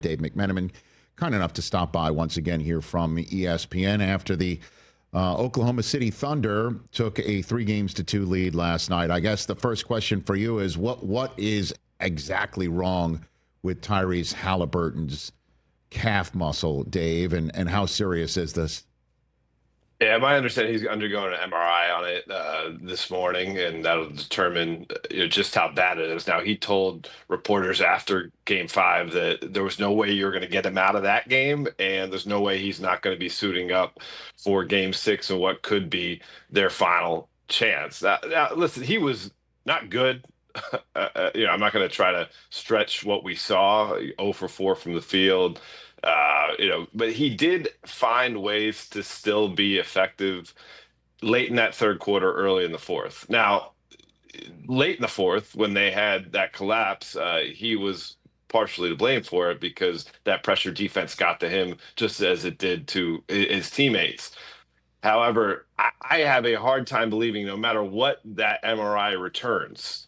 Dave McMenamin, kind enough to stop by once again here from ESPN after the Oklahoma City Thunder took a 3-2 lead last night. I guess the first question for you is what is exactly wrong with Tyrese Haliburton's calf muscle, Dave, and how serious is this? Yeah, my understanding he's undergoing an MRI on it this morning, and that'll determine just how bad it is. Now, he told reporters after Game 5 that there was no way you were going to get him out of that game, and there's no way he's not going to be suiting up for Game 6 and what could be their final chance. Now, listen, he was not good. I'm not going to try to stretch what we saw. 0 for 4 from the field. But he did find ways to still be effective late in that third quarter, early in the fourth. Now, late in the fourth, when they had that collapse, he was partially to blame for it because that pressure defense got to him just as it did to his teammates. However, I have a hard time believing no matter what that MRI returns,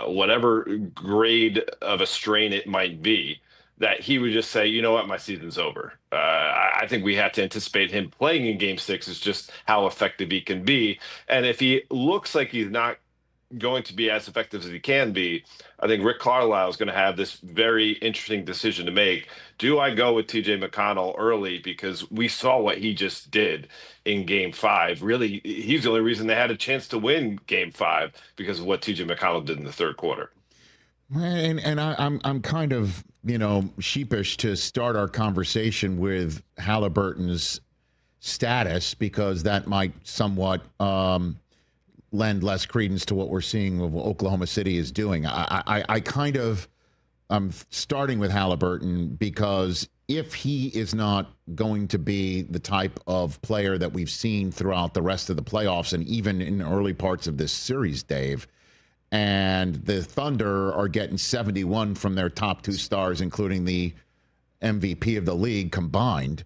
whatever grade of a strain it might be, that he would just say, you know what, my season's over. I think we have to anticipate him playing in Game 6 is just how effective he can be. And if he looks like he's not going to be as effective as he can be, I think Rick Carlisle is going to have this very interesting decision to make. Do I go with TJ McConnell early because we saw what he just did in Game 5? Really, he's the only reason they had a chance to win Game 5 because of what TJ McConnell did in the third quarter. And I'm kind of, sheepish to start our conversation with Haliburton's status because that might somewhat lend less credence to what we're seeing of what Oklahoma City is doing. I'm starting with Haliburton because if he is not going to be the type of player that we've seen throughout the rest of the playoffs and even in early parts of this series, Dave, and the Thunder are getting 71 from their top 2 stars, including the MVP of the league combined,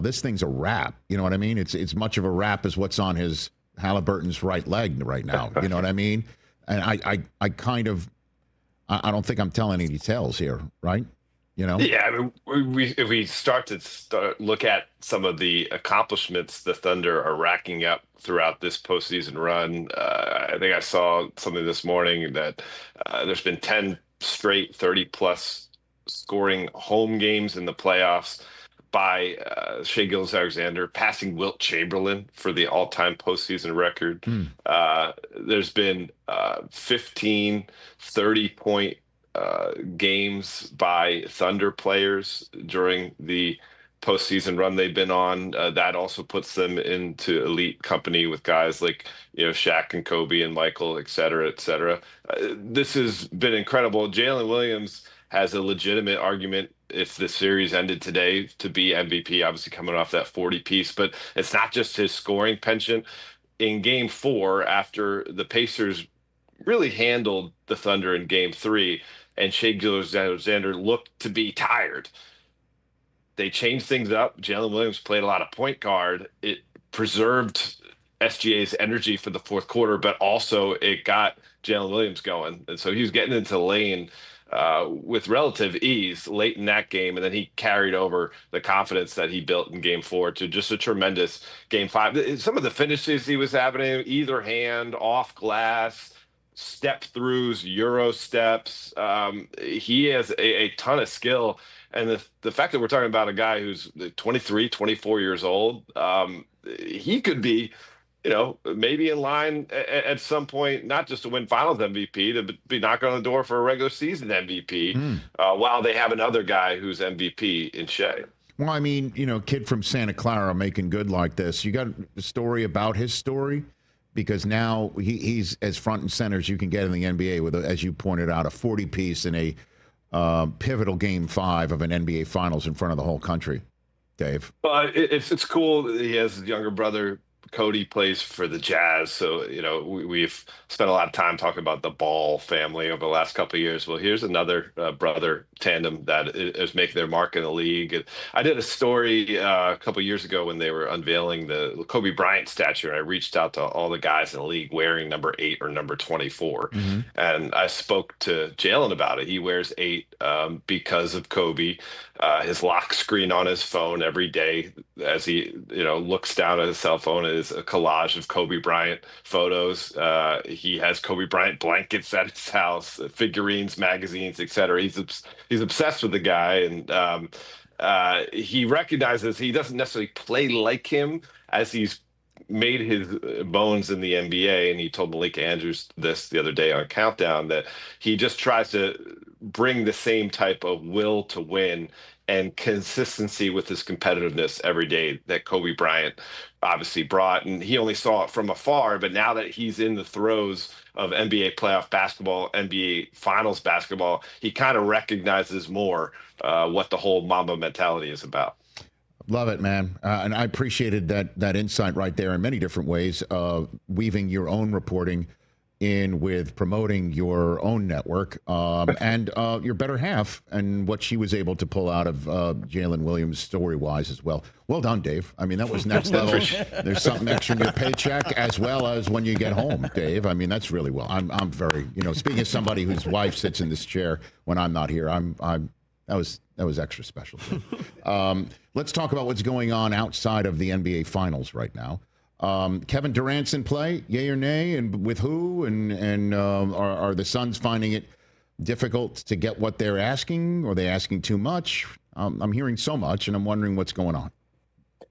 this thing's a wrap. You know what I mean? It's much of a wrap as what's on his Haliburton's right leg right now. You know what I mean? And I don't think I'm telling any details here, right? Yeah, I mean, if we start to look at some of the accomplishments the Thunder are racking up throughout this postseason run, I think I saw something this morning that there's been 10 straight 30-plus scoring home games in the playoffs by Shai Gilgeous-Alexander, passing Wilt Chamberlain for the all-time postseason record. There's been 15 30-point games by Thunder players during the postseason run they've been on. That also puts them into elite company with guys like, Shaq and Kobe and Michael, et cetera, et cetera. This has been incredible. Jaylen Williams has a legitimate argument if the series ended today to be MVP, obviously coming off that 40 piece, but it's not just his scoring penchant. In Game 4, after the Pacers really handled the Thunder in Game 3, and Shai Gilgeous-Alexander looked to be tired, they changed things up. Jaylen Williams played a lot of point guard. It preserved SGA's energy for the fourth quarter, but also it got Jaylen Williams going. And so he was getting into the lane with relative ease late in that game. And then he carried over the confidence that he built in Game 4 to just a tremendous Game 5. Some of the finishes he was having, either hand, off glass, step throughs, Euro steps. He has a ton of skill. And the fact that we're talking about a guy who's 23, 24 years old, he could be, maybe in line at some point, not just to win Finals MVP, to be knocking on the door for a regular season MVP, while they have another guy who's MVP in Shai. Well, I mean, kid from Santa Clara making good like this. You got a story about his story? Because now he's as front and center as you can get in the NBA with, as you pointed out, a 40-piece in a pivotal Game 5 of an NBA Finals in front of the whole country. Dave? Well, it's cool that he has his younger brother Cody plays for the Jazz, so we've spent a lot of time talking about the Ball family over the last couple of years. Well, here's another brother tandem that is making their mark in the league. And I did a story a couple of years ago when they were unveiling the Kobe Bryant statue, and I reached out to all the guys in the league wearing number 8 or number 24, Mm-hmm. and I spoke to Jalen about it. He wears 8 because of Kobe. His lock screen on his phone every day as he looks down at his cell phone is a collage of Kobe Bryant photos. He has Kobe Bryant blankets at his house, figurines, magazines, etc. He's obsessed with the guy, and he recognizes he doesn't necessarily play like him as he's made his bones in the NBA. And he told Malika Andrews this the other day on Countdown, that he just tries to bring the same type of will to win and consistency with his competitiveness every day that Kobe Bryant obviously brought. And he only saw it from afar, but now that he's in the throes of NBA playoff basketball, NBA finals basketball, he kind of recognizes more what the whole Mamba mentality is about. Love it, man. And I appreciated that insight right there in many different ways, weaving your own reporting in with promoting your own network and your better half and what she was able to pull out of Jaylen Williams story-wise as well. Well done, Dave. I mean, that was next level. There's something extra in your paycheck as well as when you get home, Dave. I mean, that's really well. I'm very, speaking as somebody whose wife sits in this chair when I'm not here, that was extra special. Let's talk about what's going on outside of the NBA Finals right now. Kevin Durant's in play, yay or nay, and with who? And are the Suns finding it difficult to get what they're asking? Or are they asking too much? I'm hearing so much, and I'm wondering what's going on.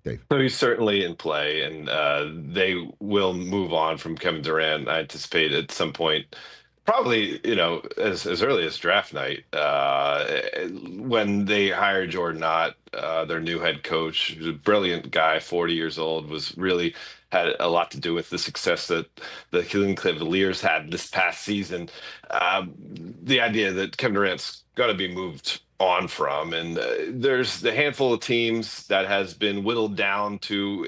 Dave. So he's certainly in play, and they will move on from Kevin Durant, I anticipate, at some point. Probably, as early as draft night, when they hired Jordan Ott, their new head coach, who's a brilliant guy, 40 years old, was really had a lot to do with the success that the Cleveland Cavaliers had this past season. The idea that Kevin Durant's got to be moved on from, and there's the handful of teams that has been whittled down to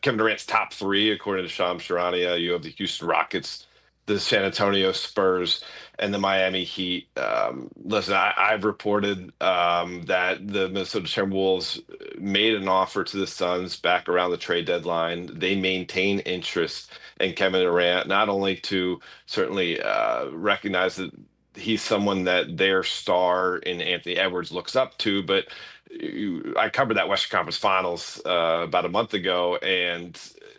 Kevin Durant's top 3, according to Shams Charania. You have the Houston Rockets, the San Antonio Spurs, and the Miami Heat. Listen, I've reported that the Minnesota Timberwolves made an offer to the Suns back around the trade deadline. They maintain interest in Kevin Durant, not only to certainly recognize that he's someone that their star in Anthony Edwards looks up to, but I covered that Western Conference Finals about a month ago, and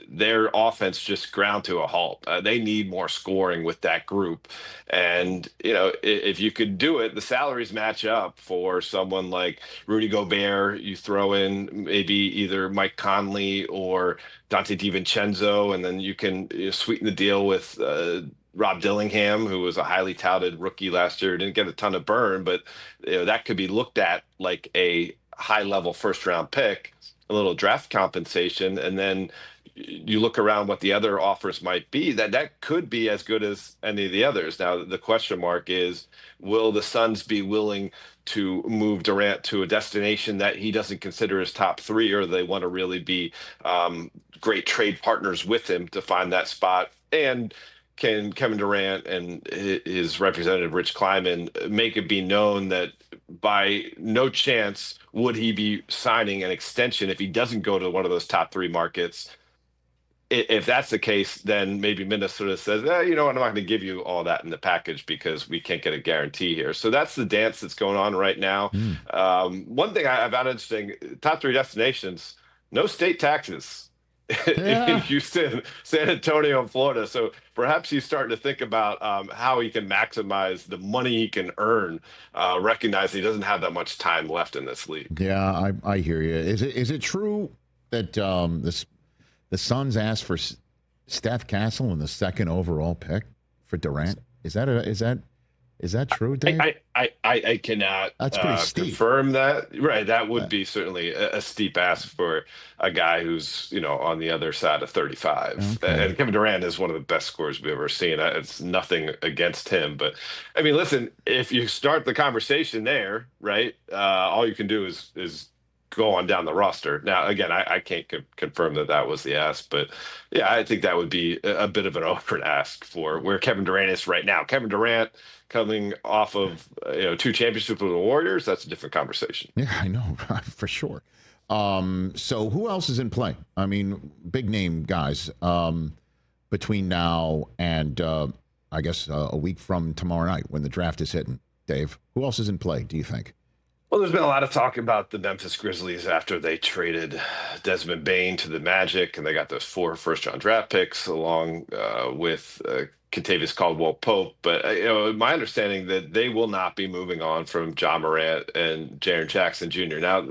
their offense just ground to a halt. They need more scoring with that group. And, if you could do it, the salaries match up for someone like Rudy Gobert. You throw in maybe either Mike Conley or Dante DiVincenzo, and then you can sweeten the deal with Rob Dillingham, who was a highly touted rookie last year, didn't get a ton of burn, but that could be looked at like a high-level first-round pick, a little draft compensation, and then you look around what the other offers might be, that could be as good as any of the others. Now, the question mark is, will the Suns be willing to move Durant to a destination that he doesn't consider his top 3, or they want to really be great trade partners with him to find that spot? And can Kevin Durant and his representative, Rich Kleiman, make it be known that by no chance would he be signing an extension if he doesn't go to one of those top 3 markets? If that's the case, then maybe Minnesota says, I'm not going to give you all that in the package because we can't get a guarantee here. So that's the dance that's going on right now. One thing I found interesting, top 3 destinations, no state taxes in Houston, San Antonio, and Florida. So perhaps he's starting to think about how he can maximize the money he can earn, recognize he doesn't have that much time left in this league. Yeah, I hear you. Is it true that the Suns asked for Steph Castle in the 2nd overall pick for Durant? Is that true, Dave? I cannot That's pretty steep. Confirm that. Right, that would be certainly a steep ask for a guy who's on the other side of 35. Okay. And Kevin Durant is one of the best scorers we've ever seen. It's nothing against him, but I mean, listen, if you start the conversation there, right, all you can do is go on down the roster. Now, again, I can't confirm that that was the ask, but yeah, I think that would be a bit of an over ask for where Kevin Durant is right now. Kevin Durant coming off of 2 championships with the Warriors, that's a different conversation. Yeah, I know for sure. So who else is in play? I mean, big name guys between now and I guess a week from tomorrow night when the draft is hitting. Dave, who else is in play, do you think? Well, there's been a lot of talk about the Memphis Grizzlies after they traded Desmond Bane to the Magic, and they got those 4 first-round draft picks along with Kentavious Caldwell-Pope. But my understanding that they will not be moving on from Ja Morant and Jaren Jackson Jr. Now,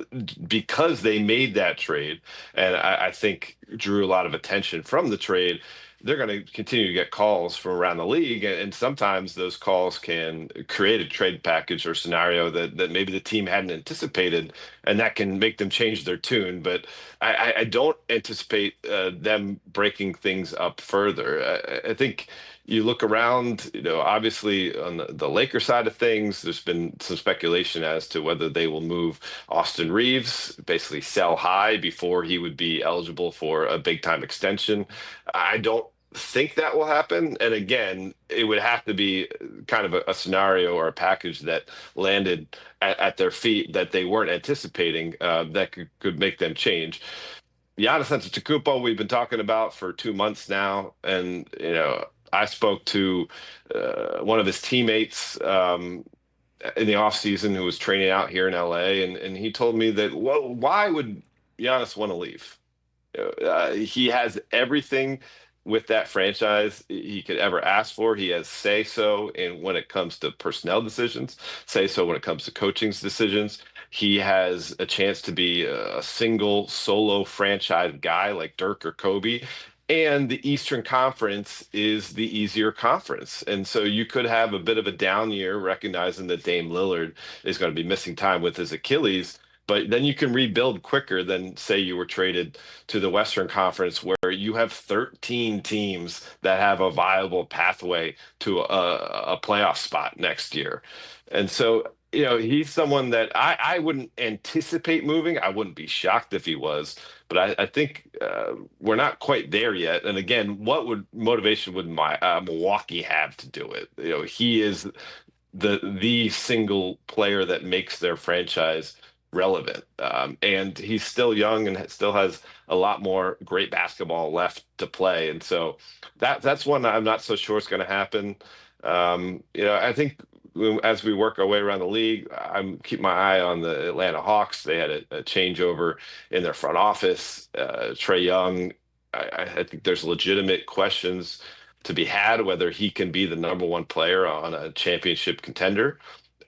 because they made that trade, and I think drew a lot of attention from the trade, they're going to continue to get calls from around the league. And sometimes those calls can create a trade package or scenario that maybe the team hadn't anticipated, and that can make them change their tune. But I don't anticipate them breaking things up further. I think you look around, obviously on the Lakers side of things, there's been some speculation as to whether they will move Austin Reaves, basically sell high before he would be eligible for a big time extension. I don't think that will happen. And again, it would have to be kind of a scenario or a package that landed at their feet that they weren't anticipating that could make them change. Giannis Antetokounmpo, we've been talking about for 2 months now. And, I spoke to one of his teammates in the offseason who was training out here in LA. And he told me that, well, why would Giannis want to leave? He has everything with that franchise he could ever ask for. He has say so in when it comes to personnel decisions, say so when it comes to coaching's decisions. He has a chance to be a single solo franchise guy like Dirk or Kobe. And the Eastern Conference is the easier conference. And so you could have a bit of a down year, recognizing that Dame Lillard is going to be missing time with his Achilles. But then you can rebuild quicker than, say, you were traded to the Western Conference, where you have 13 teams that have a viable pathway to a playoff spot next year. And so, he's someone that I wouldn't anticipate moving. I wouldn't be shocked if he was, but I think we're not quite there yet. And again, what motivation would Milwaukee have to do it? He is the single player that makes their franchise relevant. And he's still young and still has a lot more great basketball left to play. And so that's one I'm not so sure is going to happen. I think as we work our way around the league, I'm keep my eye on the Atlanta Hawks. They had a changeover in their front office. Trae Young, I think there's legitimate questions to be had whether he can be the number one player on a championship contender.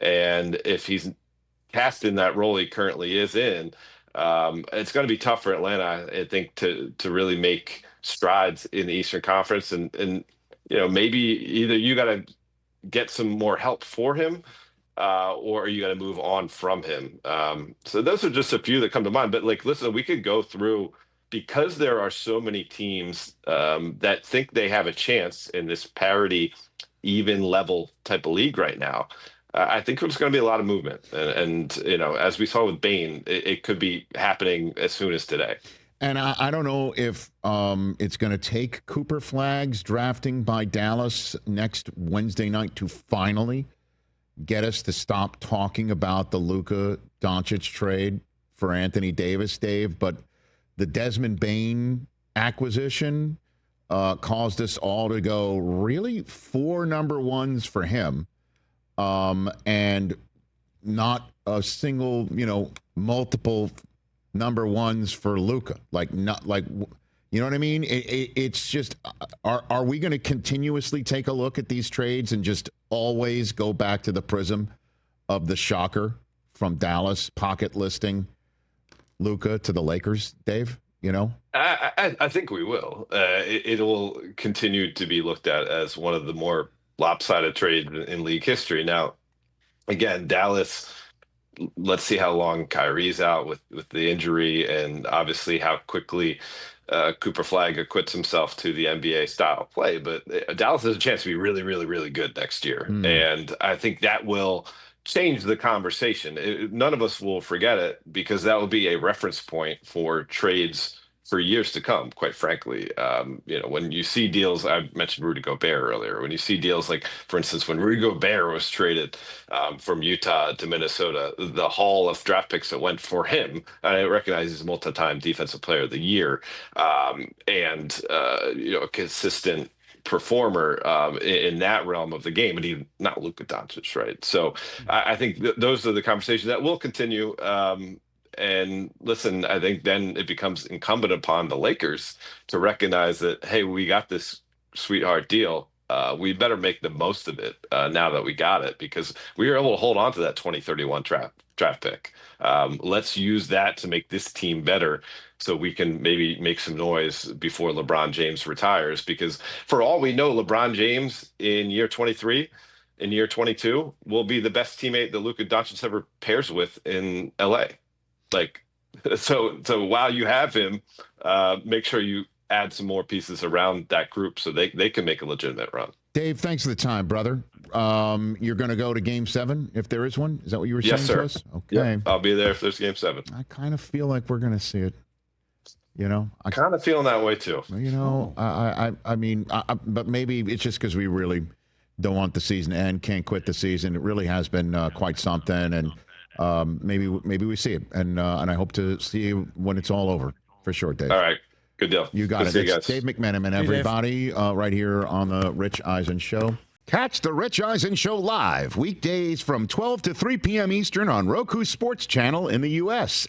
And if he's cast in that role he currently is in, it's going to be tough for Atlanta, I think, to really make strides in the Eastern Conference. And maybe either you got to get some more help for him, or are you going to move on from him? So those are just a few that come to mind. But listen, we could go through, because there are so many teams that think they have a chance in this parity, even level type of league right now. I think there's going to be a lot of movement. And as we saw with Bane, it could be happening as soon as today. And I don't know if it's going to take Cooper Flags drafting by Dallas next Wednesday night to finally get us to stop talking about the Luka Doncic trade for Anthony Davis, Dave. But the Desmond Bane acquisition caused us all to go, really? 4 number ones for him, and not a single, multiple number ones for Luka. You know what I mean? It's just, are we going to continuously take a look at these trades and just always go back to the prism of the shocker from Dallas pocket listing Luka to the Lakers, Dave? I think we will. It will continue to be looked at as one of the more lopsided trades in league history. Now, again, Dallas, let's see how long Kyrie's out with the injury, and obviously how quickly Cooper Flag acquits himself to the NBA style play. But Dallas has a chance to be really, really, really good next year. And I think that will change the conversation. None of us will forget it because that will be a reference point for trades for years to come, quite frankly. When you see deals, I mentioned Rudy Gobert earlier, when you see deals like, for instance, when Rudy Gobert was traded from Utah to Minnesota, the haul of draft picks that went for him, I recognize he's a multi-time defensive player of the year, and a consistent performer in that realm of the game, and he not Luka Doncic, right? So I think those are the conversations that will continue. And listen, I think then it becomes incumbent upon the Lakers to recognize that, hey, we got this sweetheart deal. We better make the most of it now that we got it, because we were able to hold on to that 2031 draft pick. Let's use that to make this team better so we can maybe make some noise before LeBron James retires, because for all we know, LeBron James in year 23, in year 22 will be the best teammate that Luka Doncic ever pairs with in LA. So while you have him, make sure you add some more pieces around that group so they can make a legitimate run. Dave, thanks for the time, brother. You're going to go to Game 7 if there is one? Is that what you were saying to us? Okay. Yep, I'll be there if there's Game 7. I kind of feel like we're going to see it. I kind of feeling that way too. I mean, but maybe it's just because we really don't want the season to end, can't quit the season. It really has been quite something, and maybe we see it, and I hope to see you when it's all over, for sure, Dave. All right, good deal. You got it. It's Dave McMenamin, everybody, right here on the Rich Eisen Show. Catch the Rich Eisen Show live weekdays from 12 to 3 p.m. Eastern on Roku Sports Channel in the U.S.